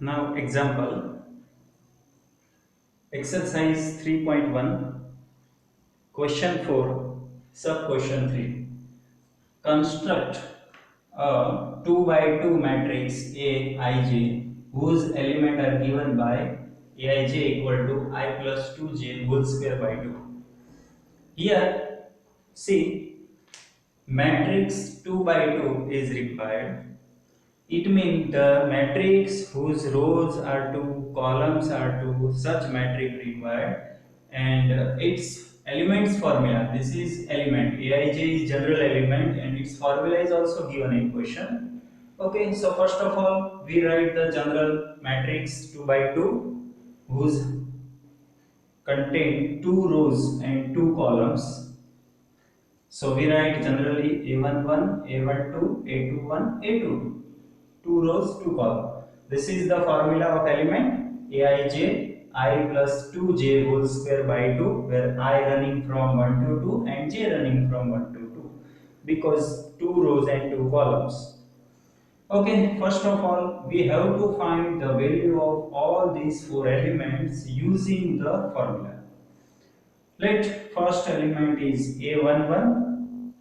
Now example, exercise 3.1, question 4, sub question 3. Construct a 2 by 2 matrix Aij whose element are given by Aij equal to I plus 2j whole square by 2. Here, see, matrix 2 by 2 is required. It means the matrix whose rows are 2, columns are 2, such matrix required, and its elements formula. This is element. Aij is general element, and its formula is also given in question. Okay, so first of all, we write the general matrix 2 by 2, whose contain 2 rows and 2 columns. So we write generally A11, A12, A21, A22. 2 rows, 2 columns. This is the formula of element Aij, I plus 2j whole square by 2, where I running from 1 to 2 and j running from 1 to 2, because 2 rows and 2 columns. Okay, first of all, we have to find the value of all these 4 elements using the formula. Let first element is A11.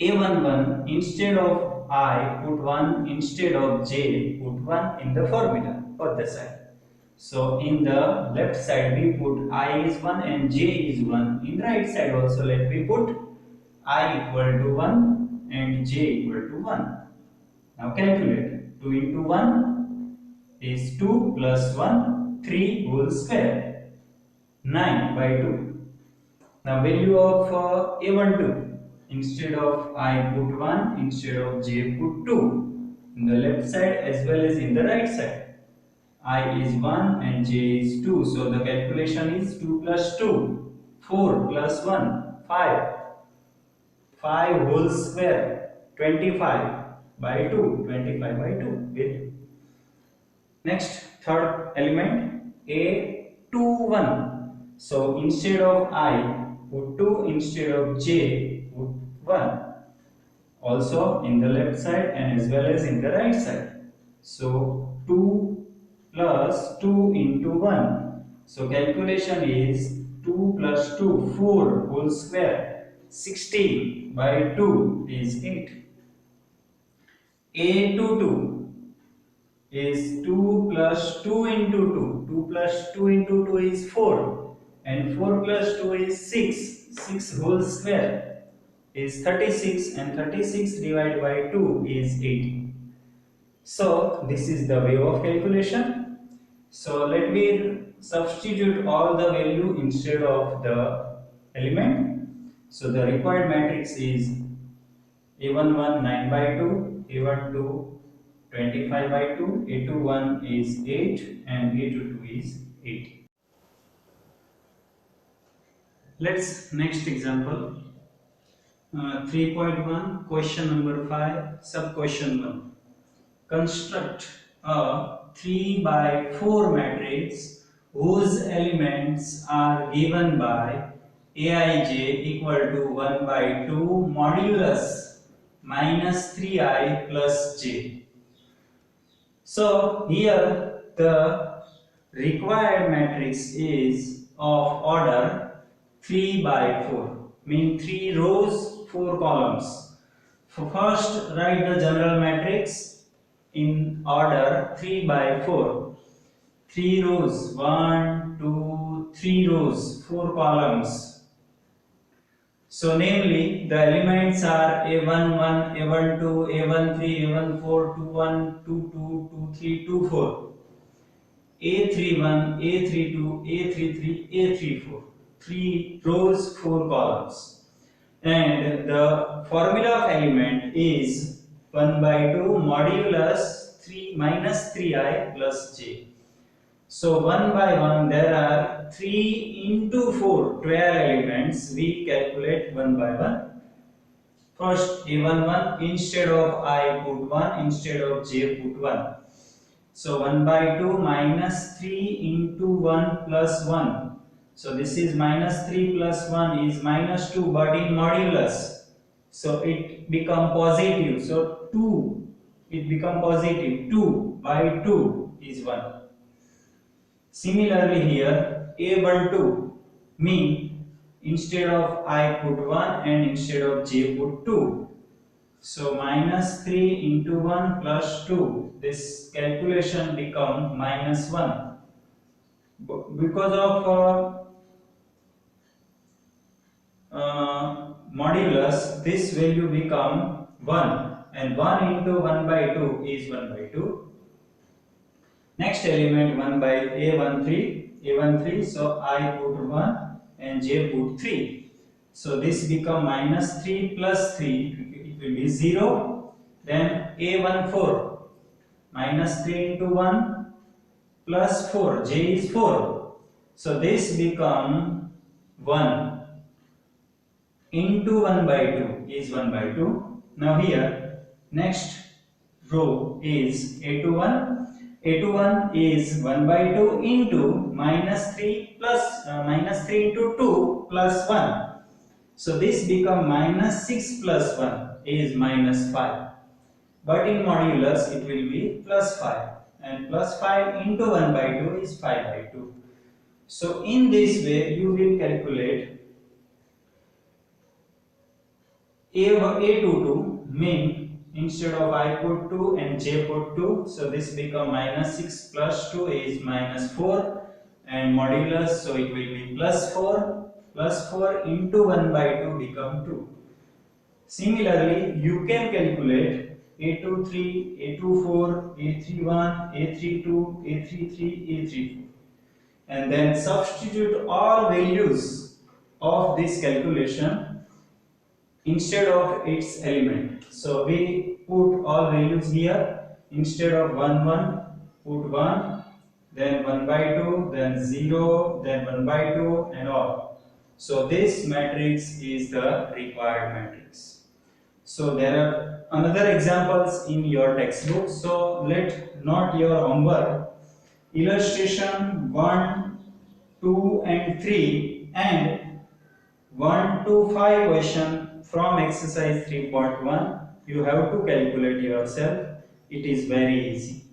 A11, instead of I put 1, instead of j put 1 in the formula for the side. So in the left side we put I is 1 and j is 1. In right side also let me put I equal to 1 and j equal to 1. Now calculate. 2 into 1 is 2 plus 1, 3 whole square, 9 by 2. Now value of A12, instead of I put 1, instead of j put 2, in the left side as well as in the right side. I is 1 and j is 2, so the calculation is 2 plus 2, 4 plus 1, 5, 5 whole square, 25 by 2, 25 by 2 value. Next, third element A21. So instead of I put 2, instead of j put 1. Also in the left side and as well as in the right side. So 2 plus 2 into 1. So calculation is 2 plus 2, 4 whole square, 16 by 2 is 8. A22 is 2 plus 2 into 2. 2 plus 2 into 2 is 4. And 4 plus 2 is 6. 6 whole square is 36. And 36 divided by 2 is 80. So this is the way of calculation. So let me substitute all the value instead of the element. So the required matrix is A11 9 by 2, A12 25 by 2, A21 is 8 and A22 is 8. Let's next example. 3.1, question number 5, sub question 1. Construct a 3 by 4 matrix whose elements are given by Aij equal to 1 by 2 modulus minus 3i plus j. So here the required matrix is of order 3 by 4, mean 3 rows, 4 columns. So first write the general matrix in order 3 by 4. 3 rows, 1, 2, 3 rows, 4 columns. So namely the elements are A11, A12, A13, A14, 21, 22, 23, 24. A31, A32, A33, A34. 3 rows, 4 columns. And the formula of element is 1 by 2 modulus 3 minus 3i plus j. So 1 by 1 there are 3 into 4, 12 elements. We calculate 1 by 1. First A11, instead of I put 1, instead of j put 1. So 1 by 2 minus 3 into 1 plus 1. So this is minus 3 plus 1 is minus 2, but in modulus. So it become positive. So 2 it become positive. 2 by 2 is 1. Similarly here, A12 mean instead of I put 1 and instead of J put 2. So minus 3 into 1 plus 2. This calculation become minus 1. Because of modulus, this value become 1, and 1 into 1 by 2 is 1 by 2. Next element 1 by A13, so I put 1 and J put 3. So this become minus 3 plus 3, it will be 0. Then A14, minus 3 into 1 plus 4, J is 4. So this become 1 into 1 by 2 is 1 by 2. Now here, next row is A21. A21 is 1 by 2 into minus 3 plus minus 3 into 2 plus 1. So this become minus 6 plus 1 is minus 5. But in modulus it will be plus 5. And plus 5 into 1 by 2 is 5 by 2. So in this way you will calculate A22 mean instead of I put 2 and J put 2, so this become minus 6 plus 2 is minus 4, and modulus, so it will be plus 4 into 1 by 2 become 2. Similarly, you can calculate A23, A24, A31, A32, A33, A34, and then substitute all values of this calculation instead of its element. So we put all values here. Instead of 1 1, put 1, then 1 by 2, then 0, then 1 by 2, and all. So this matrix is the required matrix. So there are another examples in your textbook. So let note your homework. Illustration 1, 2 and 3 and 1 to 5 question from exercise 3.1. You have to calculate yourself. It is very easy.